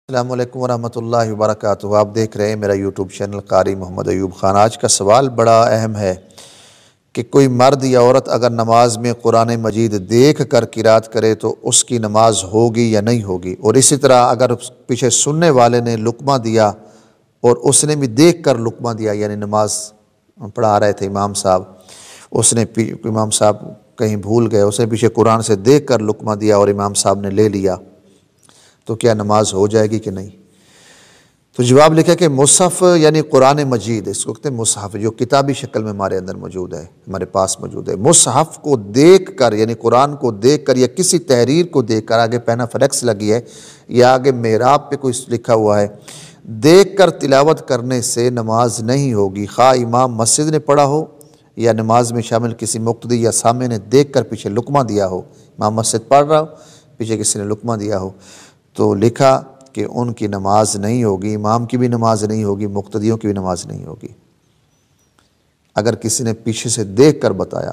السلام علیکم ورحمۃ اللہ وبرکاتہ۔ آپ دیکھ رہے ہیں میرا یوٹیوب چینل قاری محمد ایوب خان۔ آج کا سوال بڑا اہم ہے کہ کوئی مرد یا عورت اگر نماز میں قرآن مجید دیکھ کر قرات کرے تو اس کی نماز ہوگی یا نہیں ہوگی، اور اسی طرح اگر پیچھے سننے والے نے لقمہ دیا اور اس نے بھی دیکھ کر لقمہ دیا، یعنی نماز پڑھا رہے تھے امام صاحب، امام صاحب کہیں بھول گئے، اس نے پیچھے قرآن سے دیکھ کر لقمہ دیا اور امام صاحب نے لے لیا، تو کیا نماز ہو جائے گی کہ نہیں؟ تو جواب لکھا کہ مصحف یعنی قرآن مجید، اس کو کہتے ہیں مصحف، جو کتابی شکل میں ہمارے اندر موجود ہے، ہمارے پاس موجود ہے، مصحف کو دیکھ کر یعنی قرآن کو دیکھ کر یا کسی تحریر کو دیکھ کر، آگے پینا فلیکس لگی ہے یا آگے محراب پہ کوئی لکھا ہوا ہے، دیکھ کر تلاوت کرنے سے نماز نہیں ہوگی، خواہ امام مسجد نے پڑھا ہو یا نماز میں شامل کسی مقتدی یا سامع نے دیکھ کر پیچھے لقمہ دیا ہو۔ امام مسجد پڑھ رہا ہو، پیچھے کسی نے لقمہ دیا ہو، تو لکھا کہ ان کی نماز نہیں ہوگی، امام کی بھی نماز نہیں ہوگی، مقتدیوں کی بھی نماز نہیں ہوگی۔ اگر کسی نے پیچھے سے دیکھ کر بتایا،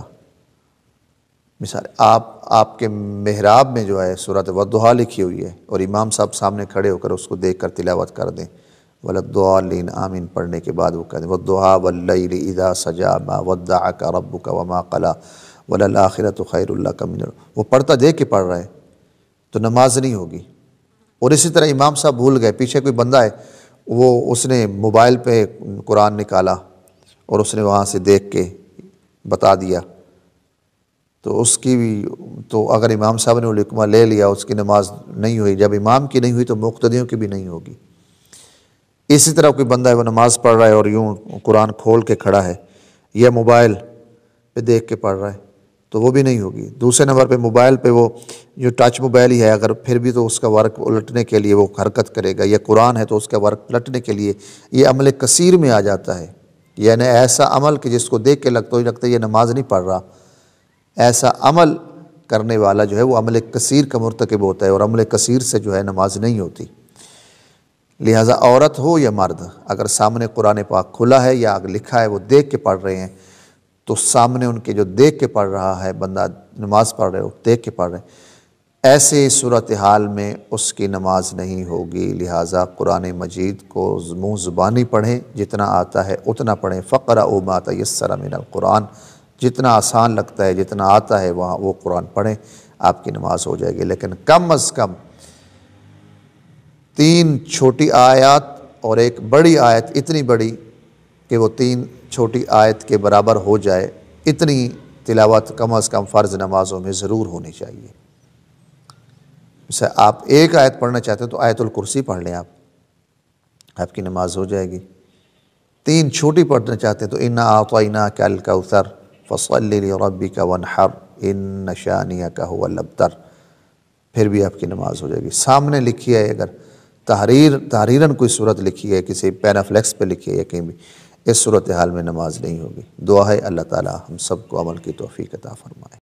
مثال آپ کے محراب میں جو ہے سورۃ والضحیٰ لکھی ہوئی ہے اور امام صاحب سامنے کھڑے ہو کر اس کو دیکھ کر تلاوت کر دیں، وَلَضَّالِّينَ آمین پڑھنے کے بعد وہ کہہ دیں وَالضُّحَىٰ وَاللَّيْلِ إِذَا سَجَىٰ مَا وَدَّعَكَ رَبُّكَ وَمَا قَلَىٰ وَلَلْآخِرَةُ خَيْرٌ لَكَ مِنَ وہ پڑھتا دیکھ کے پڑھ رہا ہے تو نماز نہیں ہوگی۔ اور اسی طرح امام صاحب بھول گئے، پیچھے کوئی بندہ ہے، اس نے موبائل پہ قرآن نکالا اور اس نے وہاں سے دیکھ کے بتا دیا، تو اس کی بھی، تو اگر امام صاحب نے وہ لقمہ لے لیا اس کی نماز نہیں ہوئی، جب امام کی نہیں ہوئی تو مقتدیوں کی بھی نہیں ہوگی۔ اسی طرح کوئی بندہ ہے، وہ نماز پڑھ رہا ہے اور یوں قرآن کھول کے کھڑا ہے یا موبائل پہ دیکھ کے پڑھ رہا ہے تو وہ بھی نہیں ہوگی۔ دوسرے نمبر پہ موبائل پہ وہ جو ٹچ موبائل ہی ہے، اگر پھر بھی تو اس کا ورق الٹنے کے لیے وہ حرکت کرے گا، یا قرآن ہے تو اس کا ورق پلٹنے کے لیے یہ عمل کثیر میں آ جاتا ہے، یعنی ایسا عمل کہ جس کو دیکھ کے لگتا ہے یہ نماز نہیں پڑھ رہا، ایسا عمل کرنے والا جو ہے وہ عمل کثیر کا مرتکب ہوتا ہے، اور عمل کثیر سے جو ہے نماز نہیں ہوتی۔ لہٰذا عورت ہو یا مرد، اگر سامنے قرآن پاک کھلا ہے یا لکھا ہے وہ دیکھ کے پڑھ رہے ہیں، تو سامنے ان کے جو دیکھ کے پڑھ رہا ہے بندہ، نماز پڑھ رہے ہو دیکھ کے پڑھ رہے ہیں، ایسے صورتحال میں اس کی نماز نہیں ہوگی۔ لہٰذا قرآن مجید کو منہ زبانی پڑھیں، جتنا آتا ہے اتنا پڑھیں، فَقْرَؤْا مَا تَيَسَّرَ مِنَ الْقُرْآنِ، جتنا آسان لگتا ہے جتنا آتا ہے وہاں وہ قرآن پڑھیں، آپ کی نماز ہو جائے گی۔ لیکن کم از کم 3 چھوٹی آیات اور ایک بڑی آیت، اتنی بڑی کہ وہ 3 چھوٹی آیت کے برابر ہو جائے، اتنی تلاوت کم از کم فرض نمازوں میں ضرور ہونی چاہیے۔ جیسے آپ ایک آیت پڑھنا چاہتے ہیں تو آیت الکرسی پڑھ لیں، آپ کی نماز ہو جائے گی۔ 3 چھوٹی پڑھنا چاہتے ہیں تو اِنَّا أَعْطَيْنَاكَ الْكَوْثَرَ فَصَلِّ لِرَبِّكَ وَانْحَرْ إِنَّ شَانِئَكَ هُوَ الْأَبْتَرُ، پھر بھی آپ کی نماز ہو جائے گی۔ سامنے لکھی ہے، اگر تحریراً کوئی صورت لکھی ہے، کسی پینافلیکس پہ لکھی ہے یا کہیں بھی، اس صورتحال میں نماز نہیں ہوگی۔ دعا ہے اللہ تعالی ہم سب کو عمل کی توفیق عطا فرمائے۔